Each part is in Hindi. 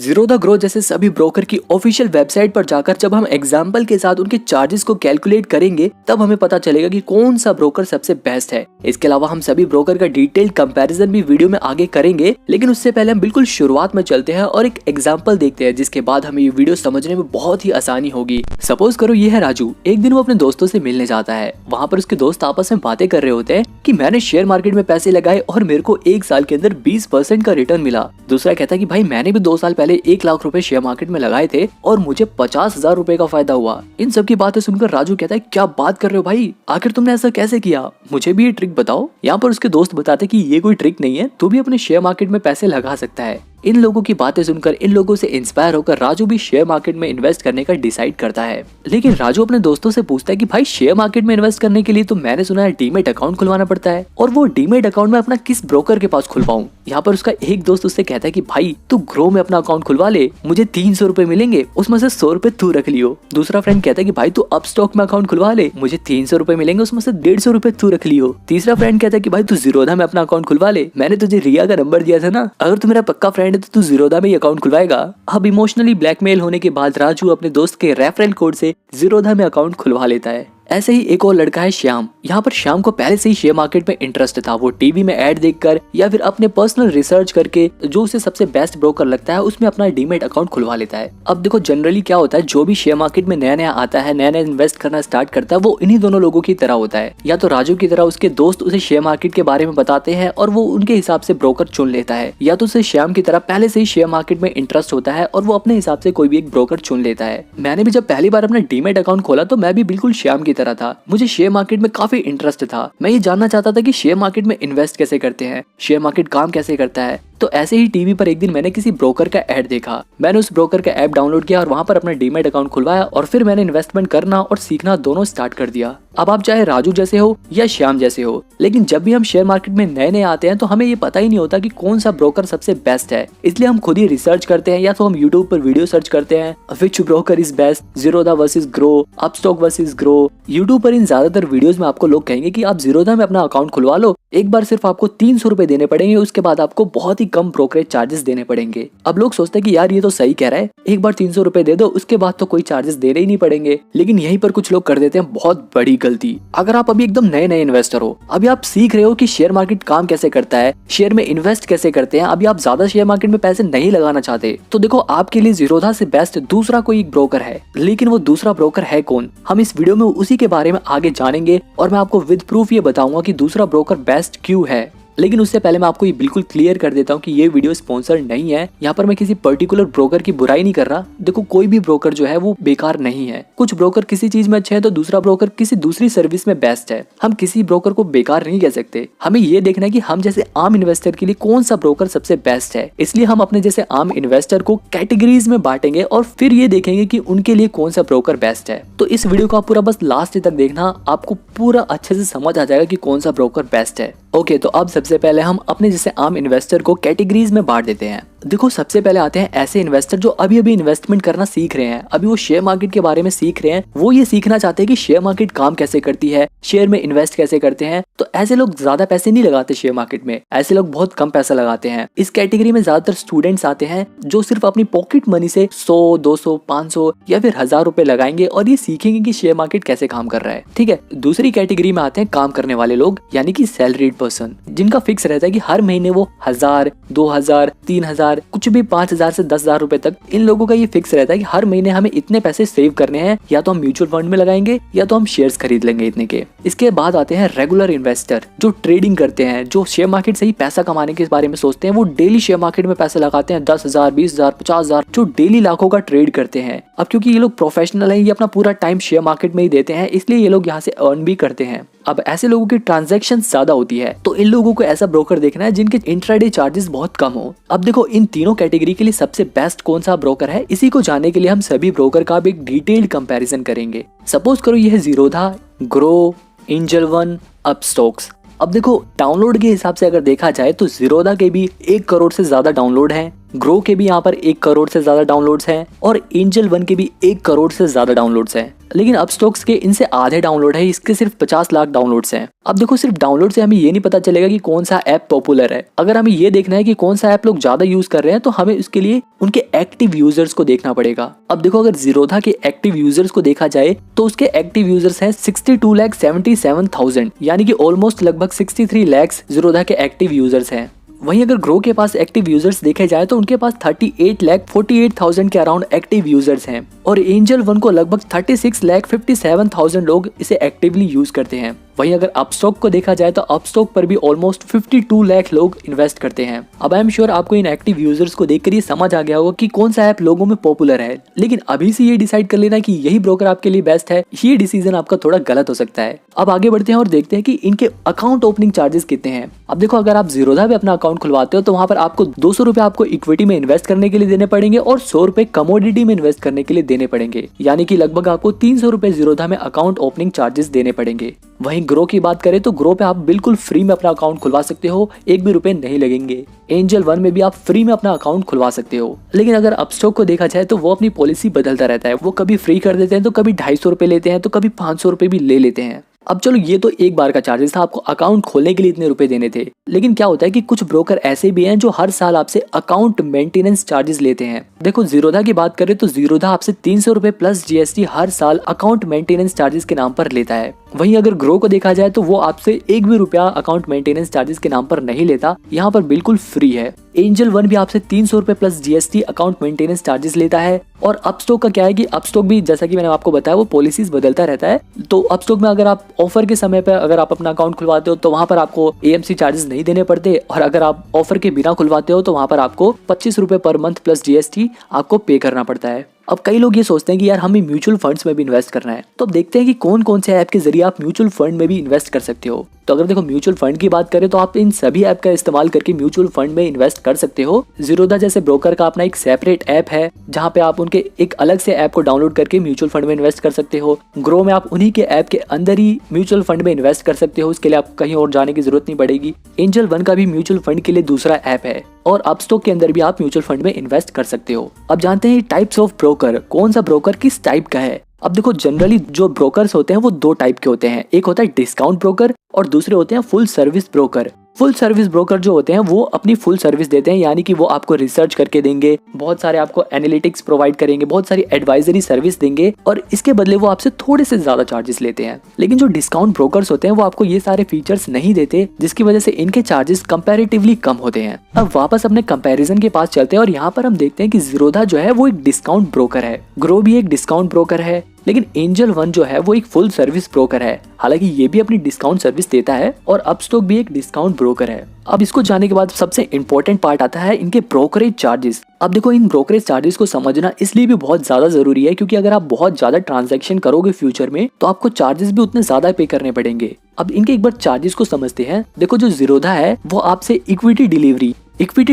जीरोधा ग्रो जैसे सभी ब्रोकर की ऑफिशियल वेबसाइट पर जाकर जब हम एग्जाम्पल के साथ उनके चार्जेस को कैलकुलेट करेंगे तब हमें पता चलेगा कि कौन सा ब्रोकर सबसे बेस्ट है। इसके अलावा हम सभी ब्रोकर का डिटेल्ड कंपैरिजन भी वीडियो में आगे करेंगे, लेकिन उससे पहले हम बिल्कुल शुरुआत में चलते हैं और एक एग्जाम्पल देखते हैं, जिसके बाद हमें ये वीडियो समझने में बहुत ही आसानी होगी। सपोज करो ये है राजू। एक दिन वो अपने दोस्तों से मिलने जाता है। वहाँ पर उसके दोस्त आपस में बातें कर रहे होते हैं कि मैंने शेयर मार्केट में पैसे लगाए और मेरे को 1 साल के अंदर 20% का रिटर्न मिला। दूसरा कहता है कि भाई मैंने भी 2 साल पहले 1 लाख रुपए शेयर मार्केट में लगाए थे और मुझे 50,000 रुपए का फायदा हुआ। इन सब की बातें सुनकर राजू कहता है क्या बात कर रहे हो भाई, आखिर तुमने ऐसा कैसे किया, मुझे भी ये ट्रिक बताओ। यहाँ पर उसके दोस्त बताते कि ये कोई ट्रिक नहीं है, तू भी अपने शेयर मार्केट में पैसे लगा सकता है। इन लोगों की बातें सुनकर, इन लोगों से इंस्पायर होकर राजू भी शेयर मार्केट में इन्वेस्ट करने का डिसाइड करता है। लेकिन राजू अपने दोस्तों से पूछता है कि भाई शेयर मार्केट में इन्वेस्ट करने के लिए तो मैंने सुना है डीमेट अकाउंट खुलवाना पड़ता है, और वो डीमेट अकाउंट में अपना किस ब्रोकर के पास खुलवाऊं। यहाँ पर उसका एक दोस्त उससे कहता है कि भाई तू ग्रो में अपना अकाउंट खुलवा ले, मुझे 300 रुपए मिलेंगे, उसमें से 100 रुपए तू रख लियो। दूसरा फ्रेंड कहता है कि भाई तू अप स्टॉक में अकाउंट खुलवा ले, मुझे 300 रुपए मिलेंगे, उसमें से 150 रुपए तू रख लियो। तीसरा फ्रेंड कहता है कि भाई तू जीरोधा में अपना अकाउंट खुलवा ले, मैंने तुझे रिया का नंबर दिया था ना, अगर तू मेरा पक्का फ्रेंड है तो तू जीरोधा अकाउंट खुलवाएगा। अब इमोशनली ब्लैकमेल होने के बाद राजू अपने दोस्त के रेफरल कोड से जीरोधा में अकाउंट खुलवा लेता है। ऐसे ही एक और लड़का है श्याम। यहाँ पर श्याम को पहले से ही शेयर मार्केट में इंटरेस्ट था। वो टीवी में ऐड देखकर या फिर अपने पर्सनल रिसर्च करके जो उसे सबसे बेस्ट ब्रोकर लगता है उसमें अपना डीमेट अकाउंट खुलवा लेता है। अब देखो जनरली क्या होता है, जो भी शेयर मार्केट में नया नया आता है, नया नया इन्वेस्ट करना स्टार्ट करता है, वो इन्हीं दोनों लोगों की तरह होता है। या तो राजू की तरह उसके दोस्त उसे शेयर मार्केट के बारे में बताते हैं और वो उनके हिसाब से ब्रोकर चुन लेता है, या तो उसे श्याम की तरह पहले से ही शेयर मार्केट में इंटरेस्ट होता है और वो अपने हिसाब से कोई भी एक ब्रोकर चुन लेता है। मैंने भी जब पहली बार अपना डीमेट अकाउंट खोला तो मैं भी बिल्कुल श्याम की तरह था। मुझे शेयर मार्केट में काफी इंटरेस्ट था। मैं ये जानना चाहता था कि शेयर मार्केट में इन्वेस्ट कैसे करते हैं, शेयर मार्केट काम कैसे करता है। तो ऐसे ही टीवी पर एक दिन मैंने किसी ब्रोकर का ऐड देखा। मैंने उस ब्रोकर का ऐप डाउनलोड किया और वहां पर अपना डीमेट अकाउंट खुलवाया और फिर मैंने इन्वेस्टमेंट करना और सीखना दोनों स्टार्ट कर दिया। अब आप चाहे राजू जैसे हो या श्याम जैसे हो, लेकिन जब भी हम शेयर मार्केट में नए नए आते हैं तो हमें ये पता ही नहीं होता कि कौन सा ब्रोकर सबसे बेस्ट है। इसलिए हम खुद ही रिसर्च करते हैं, या तो हम यूट्यूब पर वीडियो सर्च करते हैं which broker is best, Zerodha versus Groww, Upstox versus Groww. YouTube पर इन ज्यादातर वीडियोस में आपको लोग कहेंगे कि आप जीरोधा में अपना अकाउंट खुलवा लो, एक बार सिर्फ आपको 300 रुपए देने पड़ेंगे, उसके बाद आपको बहुत ही कम ब्रोकरेज चार्जेस देने पड़ेंगे। अब लोग सोचते हैं कि यार ये तो सही कह रहा है, एक बार 300 रुपए दे दो, उसके बाद तो कोई चार्जेस देने ही नहीं पड़ेंगे। लेकिन यहीं पर कुछ लोग कर देते हैं बहुत बड़ी गलती। अगर आप अभी एकदम नए नए इन्वेस्टर हो, अभी आप सीख रहे हो कि शेयर मार्केट काम कैसे करता है, शेयर में इन्वेस्ट कैसे करते हैं, अभी आप ज्यादा शेयर मार्केट में पैसे नहीं लगाना चाहते, तो देखो आपके लिए जीरोधा से बेस्ट दूसरा कोई एक ब्रोकर है। लेकिन वो दूसरा ब्रोकर है कौन, हम इस वीडियो में उसी के बारे में आगे जानेंगे और मैं आपको विद प्रूफ ये बताऊंगा कि दूसरा ब्रोकर बेस्ट क्यों है। लेकिन उससे पहले मैं आपको ये बिल्कुल क्लियर कर देता हूँ कि ये वीडियो स्पॉन्सर नहीं है। यहाँ पर मैं किसी पर्टिकुलर ब्रोकर की बुराई नहीं कर रहा। देखो कोई भी ब्रोकर जो है वो बेकार नहीं है। कुछ ब्रोकर किसी चीज में अच्छे हैं तो दूसरा ब्रोकर किसी दूसरी सर्विस में बेस्ट है। हम किसी ब्रोकर को बेकार नहीं कह सकते। हमें ये देखना है कि हम जैसे आम इन्वेस्टर के लिए कौन सा ब्रोकर सबसे बेस्ट है। इसलिए हम अपने जैसे आम इन्वेस्टर को कैटेगरीज में बांटेंगे और फिर ये देखेंगे कि उनके लिए कौन सा ब्रोकर बेस्ट है। तो इस वीडियो को आप पूरा बस लास्ट तक देखना, आपको पूरा अच्छे से समझ आ जाएगा कि कौन सा ब्रोकर बेस्ट है। ओके, तो अब सबसे पहले हम अपने जैसे आम इन्वेस्टर को कैटेगरीज में बांट देते हैं। देखो सबसे पहले आते हैं ऐसे इन्वेस्टर जो अभी अभी इन्वेस्टमेंट करना सीख रहे हैं, अभी वो शेयर मार्केट के बारे में सीख रहे हैं, वो ये सीखना चाहते हैं कि शेयर मार्केट काम कैसे करती है, शेयर में इन्वेस्ट कैसे करते हैं। तो ऐसे लोग ज्यादा पैसे नहीं लगाते शेयर मार्केट में, ऐसे लोग बहुत कम पैसा लगाते हैं। इस कैटेगरी में ज्यादातर स्टूडेंट्स आते हैं जो सिर्फ अपनी पॉकेट मनी से 100, 200, 500 या फिर 1000 रुपए लगाएंगे और ये सीखेंगे कि शेयर मार्केट कैसे काम कर रहा है। ठीक है, दूसरी कैटेगरी में आते हैं काम करने वाले लोग, यानी कि सैलरीड पर्सन, जिनका फिक्स रहता है कि हर महीने वो 1000, 2000, 3000, कुछ भी 5000 से 10,000 रुपए तक, इन लोगों का ये फिक्स रहता है कि हर महीने हमें इतने पैसे सेव करने हैं, या तो हम म्यूचुअल फंड में लगाएंगे या तो हम शेयर्स खरीद लेंगे इतने के। इसके बाद आते हैं रेगुलर इन्वेस्टर जो ट्रेडिंग करते हैं, जो शेयर मार्केट से ही पैसा कमाने के बारे में सोचते हैं। वो डेली शेयर मार्केट में पैसा लगाते हैं, 10,000, 20,000, 50,000, जो डेली लाखों का ट्रेड करते हैं। अब क्योंकि ये लोग प्रोफेशनल हैं, ये अपना पूरा टाइम शेयर मार्केट में ही देते हैं, इसलिए ये लोग यहाँ से अर्न भी करते हैं। अब ऐसे लोगों की ट्रांजैक्शन ज्यादा होती है, तो इन लोगों को ऐसा ब्रोकर देखना है जिनके इंट्राडे चार्जेस बहुत कम हो। अब देखो इन तीनों कैटेगरी के लिए सबसे बेस्ट कौन सा ब्रोकर है, इसी को जानने के लिए हम सभी ब्रोकर का भी एक डिटेल्ड कंपैरिजन करेंगे। सपोज करो ये है Zerodha, grow, angel one, Upstox. अब देखो डाउनलोड के हिसाब से अगर देखा जाए तो जीरोधा के भी 1 करोड़ से ज्यादा डाउनलोड हैं, ग्रो के भी यहाँ पर 1 करोड़ से ज्यादा डाउनलोड्स हैं और एंजल वन के भी 1 करोड़ से ज्यादा डाउनलोड्स हैं। लेकिन अपस्टॉक्स के इनसे आधे डाउनलोड है, इसके सिर्फ 50 लाख डाउनलोड्स हैं। अब देखो सिर्फ डाउनलोड से हमें ये नहीं पता चलेगा कि कौन सा ऐप पॉपुलर है। अगर हमें ये देखना है कि कौन सा ऐप लोग ज्यादा यूज कर रहे हैं तो हमें उसके लिए उनके एक्टिव यूजर्स को देखना पड़ेगा। अब देखो अगर जीरोधा के एक्टिव यूजर्स को देखा जाए तो उसके एक्टिव यूजर्स हैं 62,77,000, यानी कि ऑलमोस्ट लगभग 63 लाख जीरोधा के एक्टिव यूजर्स हैं। वहीं अगर ग्रो के पास एक्टिव यूजर्स देखे जाए तो उनके पास 38,48,000 के अराउंड एक्टिव यूजर्स हैं और एंजल वन को लगभग 36,57,000 लोग इसे एक्टिवली यूज करते हैं। वहीं अगर अपस्टॉक को देखा जाए तो अपस्टॉक पर भी ऑलमोस्ट 52 लाख लोग इन्वेस्ट करते हैं। अब आई एम श्योर आपको इन एक्टिव यूजर्स को देखकर ये समझ आ गया होगा कि कौन सा ऐप लोगों में पॉपुलर है। लेकिन अभी से ये डिसाइड कर लेना कि यही ब्रोकर आपके लिए बेस्ट है, ये डिसीजन आपका थोड़ा गलत हो सकता है। अब आगे बढ़ते हैं और देखते हैं कि इनके अकाउंट ओपनिंग चार्जेस कितने हैं। अब देखो अगर आप जीरोधा पे अपना अकाउंट खुलवाते हो तो वहां पर आपको 200 रुपए आपको इक्विटी में इन्वेस्ट करने के लिए देने पड़ेंगे और 100 रुपए कमोडिटी में इन्वेस्ट करने के लिए देने पड़ेंगे, यानी कि लगभग आपको 300 रुपए जीरोधा में अकाउंट ओपनिंग चार्जेस देने पड़ेंगे। वहीं ग्रो की बात करें तो ग्रो पे आप बिल्कुल फ्री में अपना अकाउंट खुलवा सकते हो, 1 भी रुपए नहीं लगेंगे। एंजल वन में भी आप फ्री में अपना अकाउंट खुलवा सकते हो। लेकिन अगर अपस्टॉक को देखा जाए तो वो अपनी पॉलिसी बदलता रहता है, वो कभी फ्री कर देते हैं तो कभी 250 रुपए लेते हैं तो कभी 500 रुपए भी ले लेते हैं। अब चलो ये तो एक बार का चार्जेस था, आपको अकाउंट खोलने के लिए इतने रुपए देने थे। लेकिन क्या होता है कि कुछ ब्रोकर ऐसे भी हैं जो हर साल आपसे अकाउंट मेंटेनेंस चार्जेस लेते हैं। देखो जीरोधा की बात करें तो जीरोधा आपसे 300 रुपए प्लस जीएसटी हर साल अकाउंट मेंटेनेंस चार्जेस के नाम पर लेता है। वहीं अगर ग्रो को देखा जाए तो वो आपसे 1 भी रुपया अकाउंट मेंटेनेंस चार्जेस के नाम पर नहीं लेता, यहाँ पर बिल्कुल फ्री है। एंजल वन भी आपसे 300 रुपए plus GST account maintenance charges लेता है। और अपस्टॉक का क्या है कि अपस्टॉक भी जैसा कि मैंने आपको बताया वो पॉलिसीज बदलता रहता है। तो अपस्टॉक में अगर आप ऑफर के समय पर अगर आप अपना अकाउंट खुलवाते हो तो वहां पर आपको एएमसी चार्जेस नहीं देने पड़ते, और अगर आप ऑफर के बिना खुलवाते हो तो वहां पर आपको 25 रुपए पर मंथ प्लस जीएसटी आपको पे करना पड़ता है। अब कई लोग ये सोचते हैं कि यार हमें म्यूचुअल फंड्स में भी इन्वेस्ट करना है, तो अब देखते हैं कि कौन कौन से ऐप के जरिए आप म्यूचुअल फंड में भी इन्वेस्ट कर सकते हो। तो अगर देखो म्यूचुअल फंड की बात करें तो आप इन सभी ऐप का इस्तेमाल करके म्यूचुअल फंड में इन्वेस्ट कर सकते हो। जीरोधा जैसे ब्रोकर का अपना एक सेपरेट ऐप है जहाँ पे आप उनके एक अलग से ऐप को डाउनलोड करके म्यूचुअल फंड में इन्वेस्ट कर सकते हो। ग्रो में आप उन्हीं के ऐप के अंदर ही म्यूचुअल फंड में इन्वेस्ट कर सकते हो, उसके लिए आप कहीं और जाने की जरूरत नहीं पड़ेगी। एंजल वन का भी म्यूचुअल फंड के लिए दूसरा ऐप है और अपस्टॉक के अंदर भी आप म्यूचुअल फंड में इन्वेस्ट कर सकते हो। अब जानते हैं टाइप्स ऑफ ब्रोकर, कौन सा ब्रोकर किस टाइप का है। अब देखो जनरली जो ब्रोकर्स होते हैं वो 2 टाइप के होते हैं, एक होता है डिस्काउंट ब्रोकर और दूसरे होते हैं full service broker. Full service broker जो होते हैं वो अपनी फुल सर्विस देते हैं, यानी कि वो आपको रिसर्च करके देंगे, बहुत सारे आपको एनालिटिक्स प्रोवाइड करेंगे, बहुत सारी एडवाइजरी सर्विस देंगे और इसके बदले वो आपसे थोड़े से ज्यादा चार्जेस लेते हैं। लेकिन जो डिस्काउंट ब्रोकर्स होते हैं वो आपको ये सारे फीचर्स नहीं देते, जिसकी वजह से इनके चार्जेस कंपैरेटिवली कम होते हैं। अब वापस अपने कंपैरिजन के पास चलते हैं और यहाँ पर हम देखते हैं कि जीरोधा जो है वो एक डिस्काउंट ब्रोकर है, ग्रो भी एक डिस्काउंट ब्रोकर है, लेकिन एंजल वन जो है वो एक फुल सर्विस ब्रोकर है। हालांकि ये भी अपनी डिस्काउंट सर्विस देता है और अपस्टॉक भी एक डिस्काउंट ब्रोकर है। अब इसको जानने के बाद सबसे इंपॉर्टेंट पार्ट आता है इनके ब्रोकरेज चार्जेस। अब देखो इन ब्रोकरेज चार्जेस को समझना इसलिए भी बहुत ज्यादा जरूरी है क्योंकि अगर आप बहुत ज्यादा ट्रांजैक्शन करोगे फ्यूचर में तो आपको चार्जेस भी उतने ज्यादा पे करने पड़ेंगे। अब इनके एक बार चार्जेस को समझते हैं। देखो जो जीरोधा है वो आपसे इक्विटी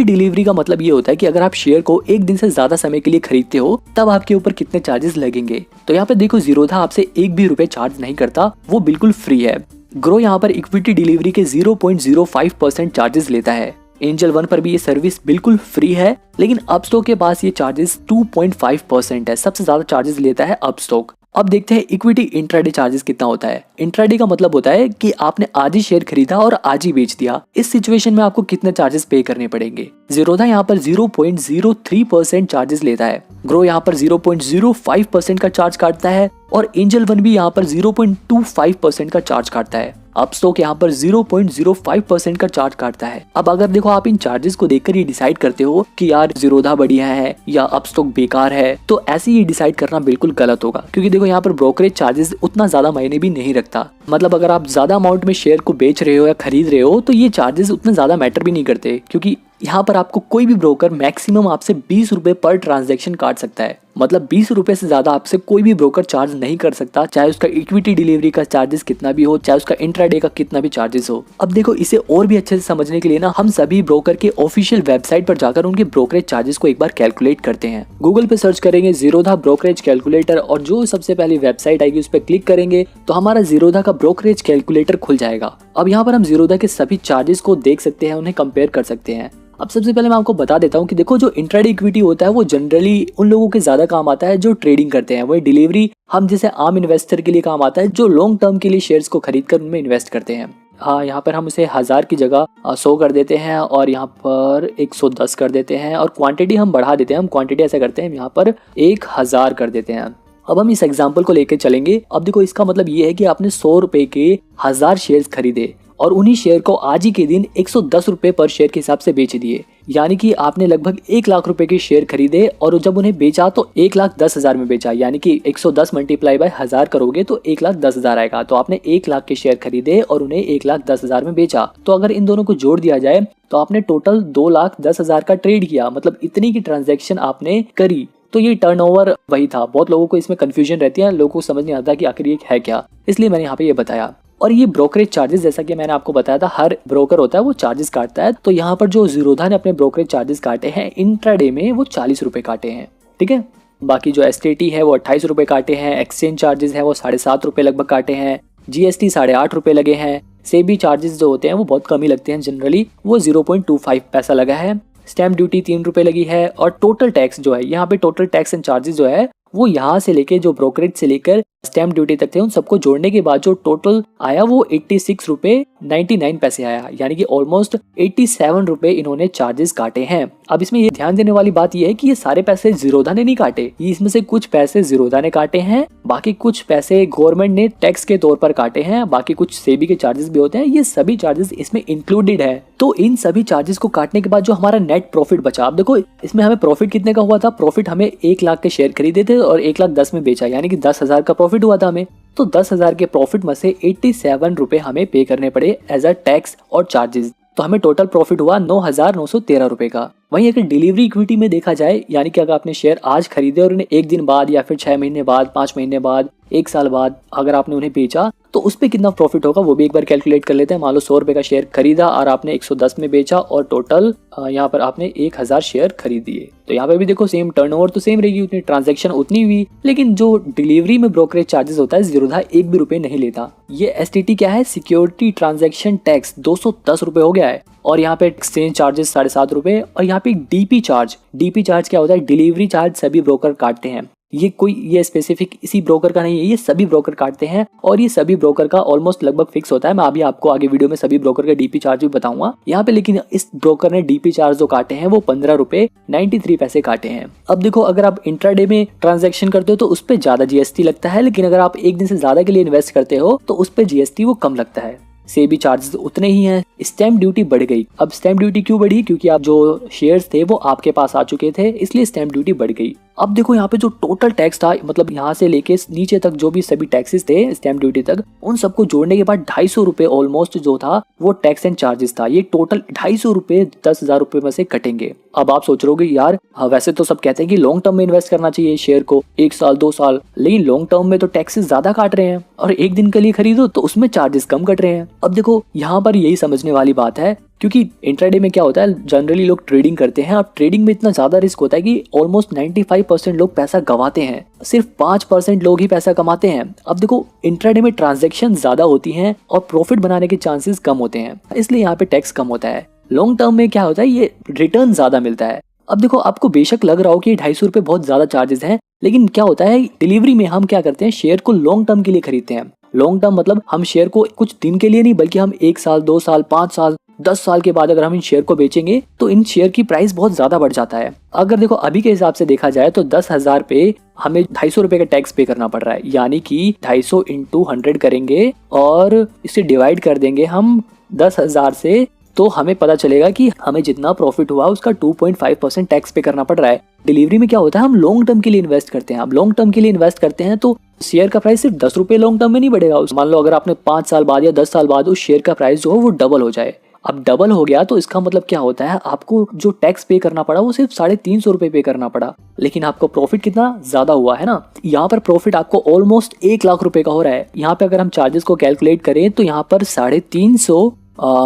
डिलीवरी का मतलब ये होता है कि अगर आप शेयर को 1 दिन से ज्यादा समय के लिए खरीदते हो तब आपके ऊपर कितने चार्जेस लगेंगे। तो यहाँ पे देखो जीरोधा आपसे 1 भी रुपए चार्ज नहीं करता, वो बिल्कुल फ्री है। ग्रो यहाँ पर इक्विटी डिलीवरी के 0.05% चार्जेस लेता है। एंजल वन पर भी ये सर्विस बिल्कुल फ्री है, लेकिन अपस्टॉक के पास ये चार्जेस 2.5% है, सबसे ज्यादा चार्जेस लेता है अपस्टॉक। अब देखते हैं इक्विटी इंट्राडे चार्जेस कितना होता है। इंट्राडे का मतलब होता है कि आपने आज ही शेयर खरीदा और आज ही बेच दिया, इस सिचुएशन में आपको कितने चार्जेस पे करने पड़ेंगे। जीरोधा यहाँ पर 0.03% चार्जेस लेता है, ग्रो यहाँ पर 0.05% का चार्ज काटता है और एंजल वन भी यहाँ पर 0.25% का चार्ज काटता है। अपस्टॉक यहाँ पर 0.05% का चार्ज काटता है। अब अगर देखो आप इन चार्जेस को देखकर ये डिसाइड करते हो कि यार जीरोधा बढ़िया है या अपस्टॉक बेकार है, तो ऐसे ही डिसाइड करना बिल्कुल गलत होगा, क्योंकि देखो यहाँ पर ब्रोकरेज चार्जेस उतना ज्यादा मायने भी नहीं रखता। मतलब अगर आप ज्यादा अमाउंट में शेयर को बेच रहे हो या खरीद रहे हो तो ये चार्जेस उतने ज्यादा मैटर भी नहीं करते, क्योंकि यहाँ पर आपको कोई भी ब्रोकर मैक्सिमम आपसे 20 रुपए पर ट्रांजैक्शन काट सकता है। मतलब 20 रुपए से ज्यादा आपसे कोई भी ब्रोकर चार्ज नहीं कर सकता, चाहे उसका इक्विटी डिलीवरी का चार्जेस कितना भी हो, चाहे उसका इंट्राडे का कितना भी चार्जेस हो। अब देखो इसे और भी अच्छे से समझने के लिए ना हम सभी ब्रोकर के ऑफिशियल वेबसाइट पर जाकर उनके ब्रोकरेज चार्जेस को एक बार कैलकुलेट करते हैं। गूगल पे सर्च करेंगे जीरोधा ब्रोकरेज कैलकुलेटर और जो सबसे पहली वेबसाइट आएगी उस पर क्लिक करेंगे तो हमारा जीरोधा का ब्रोकरेज कैलकुलेटर खुल जाएगा। अब यहाँ पर हम जीरोधा के सभी चार्जेस को देख सकते हैं, उन्हें कंपेयर कर सकते हैं। अब सबसे पहले मैं आपको बता देता हूँ कि देखो जो इंट्राडे इक्विटी होता है वो जनरली उन लोगों के ज्यादा काम आता है जो ट्रेडिंग करते हैं। वही डिलीवरी हम जैसे आम इन्वेस्टर के लिए काम आता है जो लॉन्ग टर्म के लिए शेयर्स को खरीद कर उनमें इन्वेस्ट करते हैं। हाँ, यहाँ पर हम उसे 1000 की जगह 100 कर देते हैं और यहाँ पर 110 कर देते हैं और क्वांटिटी हम बढ़ा देते हैं। हम क्वांटिटी ऐसा करते हैं यहाँ पर 1000 कर देते हैं। अब हम इस एग्जाम्पल को लेकर चलेंगे। अब देखो इसका मतलब ये है कि आपने 100 रुपए के 1000 शेयर्स खरीदे और उन्हीं शेयर को आज ही के दिन 110 रुपए पर शेयर के हिसाब से बेच दिए। यानी कि आपने लगभग 1 लाख रुपए के शेयर खरीदे और जब उन्हें बेचा तो 1,10,000 में बेचा। यानी कि 110 मल्टीप्लाई बाय 1000 करोगे तो 1,10,000 आएगा। तो आपने 1 लाख के शेयर खरीदे और उन्हें 1,10,000 में बेचा। तो अगर इन दोनों को जोड़ दिया जाए तो आपने टोटल 2,10,000 का ट्रेड किया, मतलब इतनी की ट्रांजेक्शन आपने करी। तो ये टर्नओवर वही था। बहुत लोगों को इसमें कंफ्यूजन रहती है, लोगों को समझ नहीं आता कि आखिर ये है क्या, इसलिए मैंने यहाँ पे ये बताया। और ये ब्रोकरेज चार्जेस, जैसा कि मैंने आपको बताया था, हर ब्रोकर होता है वो चार्जेस काटता है। तो यहाँ पर जो जीरोधा ने अपने ब्रोकरेज चार्जेस काटे हैं इंट्राडे में वो 40 रुपए काटे हैं, ठीक है। बाकी जो एसटीटी है वो 28 रुपए काटे हैं, एक्सचेंज चार्जेस है वो 7.5 रुपए लगभग काटे हैं, जीएसटी 8.5 रुपए लगे हैं, सेबी चार्जेस जो होते हैं वो बहुत कम ही लगते हैं जनरली, वो 0.25 पैसा लगा है, स्टैम्प ड्यूटी 3 रुपए लगी है और टोटल टैक्स जो है यहाँ पे टोटल टैक्स एंड चार्जेस जो है वो यहाँ से लेके जो ब्रोकरेज से लेकर स्टैम्प ड्यूटी तक थे उन सबको जोड़ने के बाद जो टोटल आया वो 86 रुपए 99 पैसे आया। यानी कि ऑलमोस्ट 87 रुपए इन्होंने चार्जेस काटे हैं। अब इसमें ये ध्यान देने वाली बात ये है कि ये सारे पैसे जीरोधा ने नहीं काटे, इसमें से कुछ पैसे जीरोधा ने काटे हैं, बाकी कुछ पैसे गवर्नमेंट ने टैक्स के तौर पर काटे हैं, बाकी कुछ सेबी के चार्जेस भी होते हैं। ये सभी चार्जेस इसमें इंक्लूडेड है। तो इन सभी चार्जेस को काटने के बाद जो हमारा नेट प्रॉफिट बचा, अब देखो इसमें हमें प्रॉफिट कितने का हुआ था। प्रॉफिट हमें 1 लाख के शेयर खरीदे थे और 1,10,000 में बेचा, यानी कि 10,000 का प्रॉफिट हुआ था हमें। तो 10,000 के प्रॉफिट में से 87 रुपए हमें पे करने पड़े एज अ टैक्स और चार्जेस। तो हमें टोटल प्रॉफिट हुआ 9,913 रुपए का। वहीं अगर डिलीवरी इक्विटी में देखा जाए, यानी कि अगर आपने शेयर आज खरीदे और उन्हें 1 दिन बाद या फिर 6 महीने बाद, 5 महीने बाद, 1 साल बाद अगर आपने उन्हें बेचा तो उस पे कितना प्रॉफिट होगा वो भी एक बार कैलकुलेट कर लेते हैं। मान लो 100 रुपए का शेयर खरीदा और आपने 110 में बेचा और टोटल यहाँ पर आपने 1000 शेयर खरीद दिए। तो यहाँ पे भी देखो सेम टर्नओवर तो सेम रहेगी, उतनी ट्रांजैक्शन उतनी हुई, लेकिन जो डिलीवरी में ब्रोकरेज चार्जेस होता है जीरोधा 1 भी रुपए नहीं लेता। ये एसटीटी क्या है, सिक्योरिटी ट्रांजैक्शन टैक्स 210 रुपए हो गया है। और यहाँ पे एक्सचेंज चार्जेस 7.5 रुपए और यहाँ पे डीपी चार्ज क्या होता है, डिलीवरी चार्ज सभी ब्रोकर काटते हैं। ये स्पेसिफिक इसी ब्रोकर का नहीं है, ये सभी ब्रोकर काटते हैं और ये सभी ब्रोकर का ऑलमोस्ट लगभग फिक्स होता है। मैं अभी आपको आगे वीडियो में सभी ब्रोकर का डीपी चार्ज भी बताऊंगा यहाँ पे, लेकिन इस ब्रोकर ने डीपी चार्ज जो काटे हैं वो 15 रुपए 93 पैसे काटे हैं। अब देखो अगर आप इंट्राडे में ट्रांजैक्शन करते हो तो उस पर ज्यादा जीएसटी लगता है, लेकिन अगर आप एक दिन से ज्यादा के लिए इन्वेस्ट करते हो तो उस पर जीएसटी वो कम लगता है। सेबी चार्जेस उतने ही हैं। स्टैम्प ड्यूटी बढ़ गई। अब स्टैम्प ड्यूटी क्यों बढ़ी, क्योंकि आप जो शेयर्स थे वो आपके पास आ चुके थे, इसलिए स्टैम्प ड्यूटी बढ़ गई। अब देखो यहाँ पे जो टोटल टैक्स था, मतलब यहाँ से लेके नीचे तक जो भी सभी टैक्सेस थे स्टैम्प ड्यूटी तक, उन सबको जोड़ने के बाद 250 रुपए ऑलमोस्ट जो था वो टैक्स एंड चार्जेस था। ये टोटल 250 रुपए 10,000 रुपए में से कटेंगे। अब आप सोच रहे हो यार वैसे तो सब कहते हैं कि लॉन्ग टर्म में इन्वेस्ट करना चाहिए शेयर को, 1 साल 2 साल, लेकिन लॉन्ग टर्म में तो टैक्सेस ज्यादा काट रहे हैं और एक दिन के लिए खरीदो तो उसमें चार्जेस कम कट रहे हैं। अब देखो यहाँ पर यही समझने वाली बात है, क्योंकि इंट्राडे में क्या होता है, जनरली लोग ट्रेडिंग करते हैं और ट्रेडिंग में इतना ज्यादा रिस्क होता है कि ऑलमोस्ट 95% लोग पैसा गवाते हैं, सिर्फ 5% लोग ही पैसा कमाते हैं। अब देखो इंट्राडे में ट्रांजैक्शन ज्यादा होती हैं और प्रॉफिट बनाने के चांसेस कम होते हैं, इसलिए यहाँ पे टैक्स कम होता है। लॉन्ग टर्म में क्या होता है, ये रिटर्न ज्यादा मिलता है। अब देखो आपको बेशक लग रहा हो कि 250 रुपए बहुत ज्यादा चार्जेस हैं, लेकिन क्या होता है डिलीवरी में हम क्या करते हैं, शेयर को लॉन्ग टर्म के लिए खरीदते हैं। लॉन्ग टर्म मतलब हम शेयर को कुछ दिन के लिए नहीं, बल्कि हम 1 साल 2 साल 5 साल 10 साल के बाद अगर हम इन शेयर को बेचेंगे तो इन शेयर की प्राइस बहुत ज्यादा बढ़ जाता है। अगर देखो अभी के हिसाब से देखा जाए तो 10,000 पे हमें 250 रुपए का टैक्स पे करना पड़ रहा है, यानी कि 250 इंटू 100 करेंगे और इसे डिवाइड कर देंगे हम 10,000 से, तो हमें पता चलेगा कि हमें जितना प्रॉफिट हुआ उसका 2.5% टैक्स पे करना पड़ रहा है। डिलीवरी में क्या होता है, हम लॉन्ग टर्म के लिए इन्वेस्ट करते हैं। अब लॉन्ग टर्म के लिए इन्वेस्ट करते हैं तो शेयर का प्राइस सिर्फ 10 रुपए लॉन्ग टर्म में नहीं बढ़ेगा। मान लो अगर आपने 5 साल बाद या 10 साल बाद उस शेयर का प्राइस जो है वो डबल हो जाए। अब डबल हो गया तो इसका मतलब क्या होता है, आपको जो टैक्स पे करना पड़ा वो सिर्फ 350 रुपए पे करना पड़ा, लेकिन आपको प्रॉफिट कितना ज्यादा हुआ है ना। यहाँ पर प्रॉफिट आपको ऑलमोस्ट 1 लाख रुपए का हो रहा है। यहाँ पे अगर हम चार्जेस को कैलकुलेट करें तो यहाँ पर 350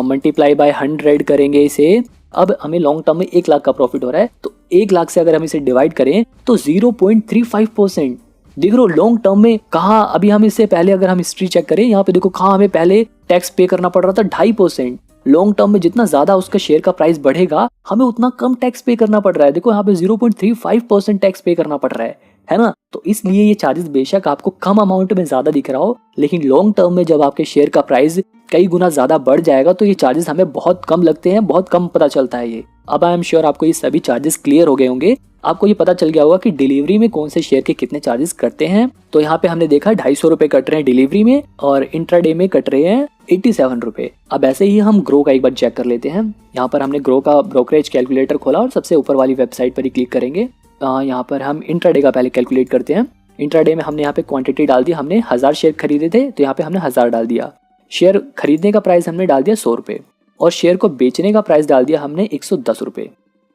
मल्टीप्लाई बाय 100 करेंगे इसे। अब हमें लॉन्ग टर्म में 1 लाख का प्रॉफिट हो रहा है, तो 1 लाख से अगर हम इसे डिवाइड करें तो 0.35% देख रहे हो लॉन्ग टर्म में कहाँ, अभी हम इससे पहले अगर हम हिस्ट्री चेक करें यहाँ पे देखो कहाँ हमें पहले टैक्स पे करना पड़ रहा था 2.5%। लॉन्ग टर्म में जितना ज्यादा उसका शेयर का प्राइस बढ़ेगा हमें उतना कम टैक्स पे करना पड़ रहा है। देखो यहाँ पे 0.35% टैक्स पे करना पड़ रहा है ना। तो इसलिए ये चार्जेस बेशक आपको कम अमाउंट में ज्यादा दिख रहा हो, लेकिन लॉन्ग टर्म में जब आपके शेयर का प्राइस कई गुना ज्यादा बढ़ जाएगा तो ये चार्जेस हमें बहुत कम लगते हैं, बहुत कम पता चलता है ये। अब आई एम श्योर आपको ये सभी चार्जेस क्लियर हो गए होंगे, आपको ये पता चल गया होगा कि डिलीवरी में कौन से शेयर के कितने चार्जेस कटते हैं। तो यहाँ पे हमने देखा 250 रुपए कट रहे हैं डिलीवरी में और इंट्राडे में कट रहे हैं 87 रुपए। अब ऐसे ही हम ग्रो का एक बार चेक कर लेते हैं। यहाँ पर हमने ग्रो का ब्रोकरेज कैलकुलेटर खोला और सबसे ऊपर वाली वेबसाइट पर ही क्लिक करेंगे। यहाँ पर हम इंट्राडे का पहले कैलकुलेट करते हैं। इंट्राडे में हमने यहाँ पे क्वांटिटी डाल दी, हमने 1000 शेयर खरीदे थे तो यहाँ पे हमने 1000 डाल दिया। शेयर खरीदने का प्राइस हमने डाल दिया 100 रुपये और शेयर को बेचने का प्राइस डाल दिया हमने 110 रुपये।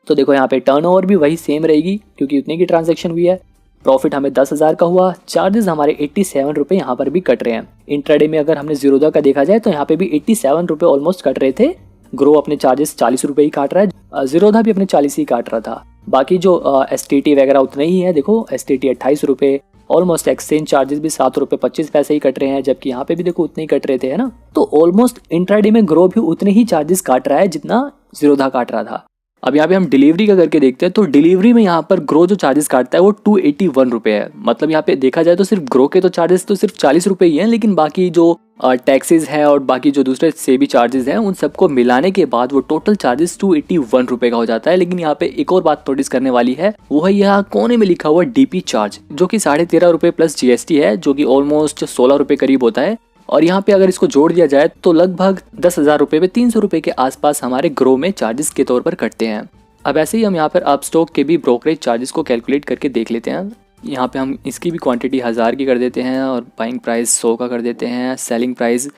तो देखो यहाँ पे टर्नओवर भी वही सेम रहेगी क्योंकि उतने की ट्रांजैक्शन हुई है। प्रॉफिट हमें 10,000 का हुआ, चार्जेस हमारे 87 रुपये यहाँ पर भी कट रहे हैं। इंट्राडे में अगर हमने जीरोधा का देखा जाए तो यहाँ पे भी 87 रुपये ऑलमोस्ट कट रहे थे। ग्रो अपने चार्जेस 40 रुपये ही काट रहा है, जीरोधा भी अपने 40 ही काट रहा था। बाकी जो STT वगैरह उतने ही है। देखो STT 28 रुपये, ऑलमोस्ट एक्सचेंज चार्जेस भी 7 रुपये 25 पैसे ही कट रहे हैं, जबकि यहाँ पे भी देखो उतने ही कट रहे थे, है ना। तो ऑलमोस्ट इंट्राडे में ग्रो भी उतने ही चार्जेस काट रहा है जितना जीरोधा काट रहा था। अब यहाँ पे हम डिलीवरी का करके देखते हैं तो डिलीवरी में यहाँ पर ग्रो जो चार्जेस काटता है वो 281 रुपये है। मतलब यहाँ पे देखा जाए तो सिर्फ ग्रो के तो चार्जेस तो सिर्फ 40 रुपये ही हैं, लेकिन बाकी जो टैक्सेस है और बाकी जो दूसरे से भी चार्जेस हैं उन सबको मिलाने के बाद वो टोटल चार्जेस 281 रुपये का हो जाता है। लेकिन यहाँ पे एक और बात नोटिस करने वाली है, वो है यहाँ कोने में लिखा हुआ DP चार्ज, जो कि 13.5 रुपये प्लस GST है, जो कि ऑलमोस्ट 16 रुपये करीब होता है। और यहाँ पे अगर इसको जोड़ दिया जाए तो लगभग 10,000 रुपये में 300 रुपये के आसपास हमारे ग्रो में चार्जेस के तौर पर कटते हैं। अब ऐसे ही हम यहाँ पर अपस्टॉक के भी ब्रोकरेज चार्जेस को कैलकुलेट करके देख लेते हैं। यहाँ पे हम इसकी भी क्वांटिटी 1000 की कर देते हैं और बाइंग प्राइस 100 का कर देते हैं, सेलिंग प्राइस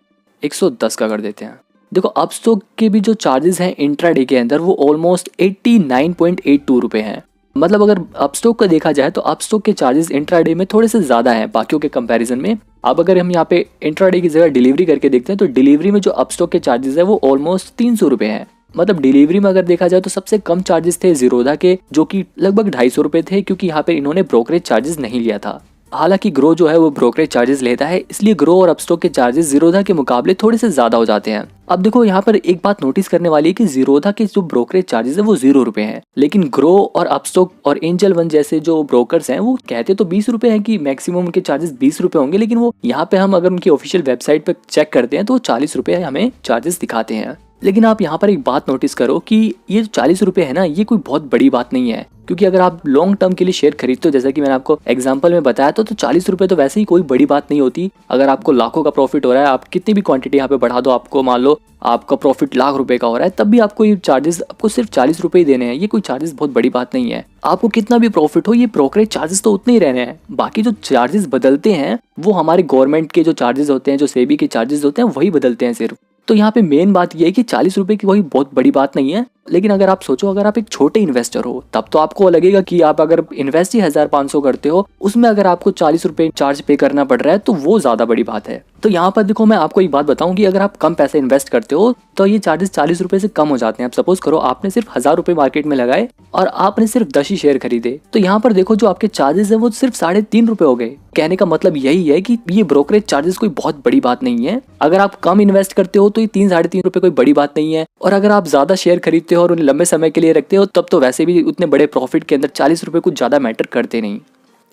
110 का कर देते हैं। देखो अपस्टॉक के भी जो चार्जेस हैं इंट्राडे के अंदर वो ऑलमोस्ट 89.82 रुपये हैं। मतलब अगर अपस्टॉक का देखा जाए तो अपस्टॉक के चार्जेस इंट्राडे में थोड़े से ज़्यादा हैं बाकियों के कंपैरिजन में। अब अगर हम यहाँ पे इंट्राडे की जगह डिलीवरी करके देखते हैं तो डिलीवरी में जो अपस्टॉक के चार्जेस है वो ऑलमोस्ट 300 रुपये हैं। मतलब डिलीवरी में अगर देखा जाए तो सबसे कम चार्जेस थे जीरोधा के, जो कि लगभग 250 रुपये थे, क्योंकि यहाँ पे इन्होंने ब्रोकरेज चार्जेस नहीं लिया था। हालांकि ग्रो जो है वो ब्रोकरेज चार्जेस लेता है, इसलिए ग्रो और अपस्टॉक के चार्जेस जीरोधा के मुकाबले थोड़े से ज्यादा हो जाते हैं। अब देखो यहाँ पर एक बात नोटिस करने वाली है कि जीरोधा के जो ब्रोकरेज चार्जेस है वो 0 रुपए हैं, लेकिन ग्रो और अपस्टॉक और एंजल वन जैसे जो ब्रोकर्स हैं वो कहते तो 20 रुपए हैं कि मैक्सिमम उनके चार्जेस 20 रुपए होंगे, लेकिन वो यहाँ पे हम अगर उनकी ऑफिशियल वेबसाइट पर चेक करते हैं तो वो 40 रुपए हमें चार्जेस दिखाते हैं। लेकिन आप यहाँ पर एक बात नोटिस करो कि ये जो 40 रुपए है ना, ये कोई बहुत बड़ी बात नहीं है, क्योंकि अगर आप लॉन्ग टर्म के लिए शेयर खरीदते हो, जैसा कि मैंने आपको एग्जांपल में बताया तो 40 रुपए तो वैसे ही कोई बड़ी बात नहीं होती। अगर आपको लाखों का प्रॉफिट हो रहा है, आप कितनी भी क्वांटिटी यहाँ पे बढ़ा दो, आपको मान लो आपका प्रॉफिट लाख रुपए का हो रहा है, तब भी आपको ये चार्जेस आपको सिर्फ 40 रुपए ही देने हैं। ये कोई चार्जेस बहुत बड़ी बात नहीं है। आपको कितना भी प्रॉफिट हो, ये ब्रोकरेज चार्जेस तो उतने ही रहने हैं। बाकी जो चार्जेस बदलते हैं वो हमारे गवर्नमेंट के जो चार्जेस होते हैं, जो सेबी के चार्जेस होते हैं, वही बदलते हैं सिर्फ। तो यहाँ पे मेन बात ये है कि 40 रुपए की कोई बहुत बड़ी बात नहीं है। लेकिन अगर आप सोचो, अगर आप एक छोटे इन्वेस्टर हो तब तो आपको लगेगा कि आप अगर इन्वेस्ट ही 1500 करते हो, उसमें अगर आपको 40 रुपए चार्ज पे करना पड़ रहा है तो वो ज्यादा बड़ी बात है। तो यहाँ पर देखो मैं आपको एक बात बताऊं कि अगर आप कम पैसे इन्वेस्ट करते हो तो ये चार्जेस 40 रुपए से कम हो जाते हैं। अब सपोज करो आपने सिर्फ 1000 रुपए मार्केट में लगाए और आपने सिर्फ 10 ही शेयर खरीदे, तो यहाँ पर देखो जो आपके चार्जेस है वो सिर्फ 3.5 रुपए हो गए। कहने का मतलब यही है कि ये ब्रोकरेज चार्जेस कोई बहुत बड़ी बात नहीं है। अगर आप कम इन्वेस्ट करते हो तो ये 3-3.5 रुपए कोई बड़ी बात नहीं है, और अगर आप ज्यादा शेयर खरीदते हो और उन्हें लंबे समय के लिए रखते हो तब तो वैसे भी उतने बड़े प्रॉफिट के अंदर 40 रुपए कुछ ज्यादा मैटर करते नहीं।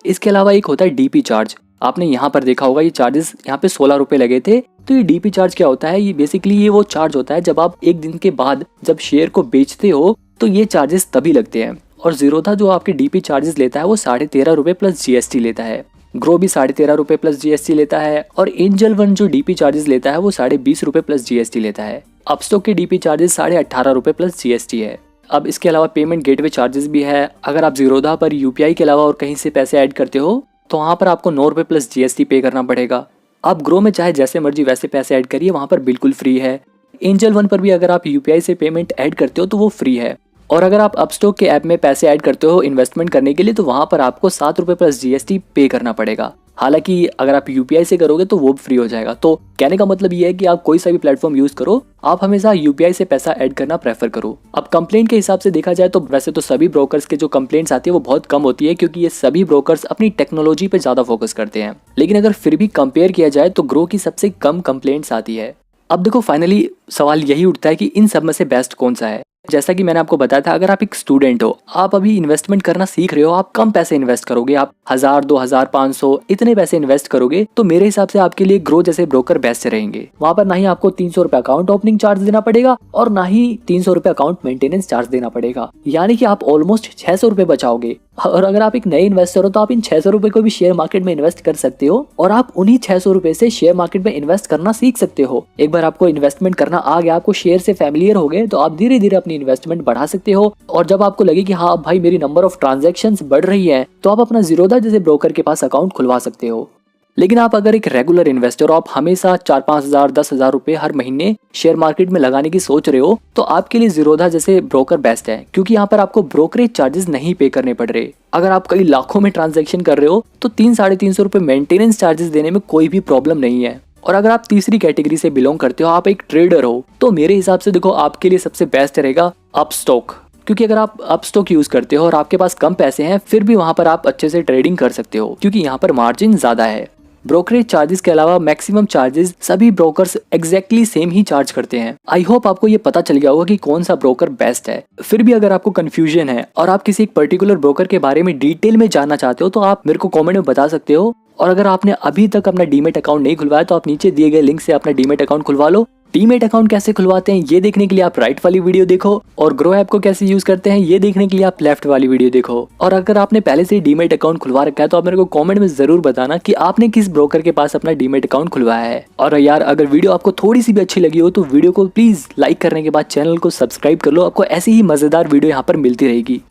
इसके अलावा एक होता है DP चार्ज। आपने यहाँ पर देखा होगा ये चार्जेस यहाँ पे 16 रुपए लगे थे। तो ये DP चार्ज क्या होता है? ये बेसिकली ये वो चार्ज होता है जब आप एक दिन के बाद जब शेयर को बेचते हो तो ये चार्जेस तभी लगते हैं। और जीरोधा जो आपके DP चार्जेस लेता है वो 13.5 रुपए प्लस GST लेता है। ग्रो भी 13.5 रुपए प्लस GST लेता है, और एंजल वन जो DP चार्जेस लेता है वो 20.5 रुपए प्लस GST लेता है। अपस्टॉक के DP चार्जेस 18.5 रुपए प्लस GST है। अब इसके अलावा पेमेंट गेटवे चार्जेस भी है। अगर आप जीरोधा पर UPI के अलावा और कहीं से पैसे ऐड करते हो तो वहाँ पर आपको 9 रुपए प्लस GST पे करना पड़ेगा। आप ग्रो में चाहे जैसे मर्जी वैसे पैसे ऐड करिए, वहाँ पर बिल्कुल फ्री है। एंजल वन पर भी अगर आप UPI से पेमेंट ऐड करते हो तो वो फ्री है। और अगर आप अपस्टॉक के ऐप में पैसे ऐड करते हो इन्वेस्टमेंट करने के लिए तो वहां पर आपको ₹7 प्लस GST पे करना पड़ेगा। हालांकि अगर आप UPI से करोगे तो वो फ्री हो जाएगा। तो कहने का मतलब ये है कि आप कोई सा भी प्लेटफॉर्म यूज करो, आप हमेशा UPI से पैसा ऐड करना प्रेफर करो। अब कंप्लेंट के हिसाब से देखा जाए तो वैसे तो सभी ब्रोकर्स के जो कंप्लेंट्स आती है वो बहुत कम होती है, क्योंकि ये सभी ब्रोकर्स अपनी टेक्नोलॉजी पे ज्यादा फोकस करते हैं। लेकिन अगर फिर भी कंपेयर किया जाए तो ग्रो की सबसे कम कंप्लेंट्स आती है। अब देखो फाइनली सवाल यही उठता है कि इन सब में से बेस्ट कौन सा है। जैसा कि मैंने आपको बताया था, अगर आप एक स्टूडेंट हो, आप अभी इन्वेस्टमेंट करना सीख रहे हो, आप कम पैसे इन्वेस्ट करोगे, आप 1000, 2000, 500 इतने पैसे इन्वेस्ट करोगे तो मेरे हिसाब से आपके लिए ग्रो जैसे ब्रोकर बेस्ट रहेंगे। वहां पर ना ही आपको ₹300 अकाउंट ओपनिंग चार्ज देना पड़ेगा और ना ही ₹300 अकाउंट मेंटेनेंस चार्ज देना पड़ेगा, यानी कि आप ऑलमोस्ट ₹600 बचाओगे। और अगर आप एक नए इन्वेस्टर हो तो आप इन ₹600 को भी शेयर मार्केट में इन्वेस्ट कर सकते हो और आप उन्हीं ₹600 से शेयर मार्केट में इन्वेस्ट करना सीख सकते हो। एक बार आपको इन्वेस्टमेंट करना आ गया, आपको शेयर से फैमिलियर हो गए, तो आप धीरे धीरे अपनी इन्वेस्टमेंट बढ़ा सकते हो। और जब आपको लगे कि हाँ भाई मेरी नंबर ऑफ ट्रांजैक्शंस बढ़ रही है, तो आप अपना ज़ीरोधा जैसे ब्रोकर के पास अकाउंट खुलवा सकते हो। लेकिन आप अगर एक रेगुलर इन्वेस्टर हो, आप हमेशा 4-5 हज़ार 10 हज़ार रुपए हर महीने शेयर मार्केट में लगाने की सोच रहे हो, तो आपके लिए ज़ीरोधा जैसे ब्रोकर बेस्ट है, क्योंकि यहाँ पर आपको ब्रोकरेज चार्जेस नहीं पे करने पड़ रहे। अगर आप कई लाखों में ट्रांजैक्शन कर रहे हो तो 300-350 रुपए मेंटेनेंस चार्जेस देने में कोई भी प्रॉब्लम नहीं है। और अगर आप तीसरी कैटेगरी से बिलोंग करते हो, आप एक ट्रेडर हो, तो मेरे हिसाब से देखो आपके लिए सबसे बेस्ट रहेगा अपस्टॉक। क्योंकि अगर आप अपस्टॉक यूज करते हो और आपके पास कम पैसे हैं, फिर भी वहां पर आप अच्छे से ट्रेडिंग कर सकते हो, क्योंकि यहाँ पर मार्जिन ज्यादा है। ब्रोकरेज चार्जेस के अलावा मैक्सिमम चार्जेस सभी ब्रोकर्स एग्जैक्टली सेम ही चार्ज करते हैं। आई होप आपको ये पता चल गया होगा कि कौन सा ब्रोकर बेस्ट है। फिर भी अगर आपको कंफ्यूजन है और आप किसी एक पर्टिकुलर ब्रोकर के बारे में डिटेल में जानना चाहते हो, तो आप मेरे को कमेंट में बता सकते हो। और अगर आपने अभी तक अपना डीमेट अकाउंट नहीं खुलवाया तो आप नीचे दिए गए लिंक से अपना डीमेट अकाउंट खुलवा लो। डीमेट अकाउंट कैसे खुलवाते हैं ये देखने के लिए आप राइट वाली वीडियो देखो, और ग्रो ऐप को कैसे यूज करते हैं ये देखने के लिए आप लेफ्ट वाली वीडियो देखो। और अगर आपने पहले से डीमेट अकाउंट खुलवा रखा है तो आप मेरे को कमेंट में जरूर बताना कि आपने किस ब्रोकर के पास अपना डीमेट अकाउंट खुलवाया है। और यार अगर वीडियो आपको थोड़ी सी भी अच्छी लगी हो तो वीडियो को प्लीज लाइक करने के बाद चैनल को सब्सक्राइब कर लो। आपको ऐसी ही मजेदार वीडियो यहाँ पर मिलती रहेगी।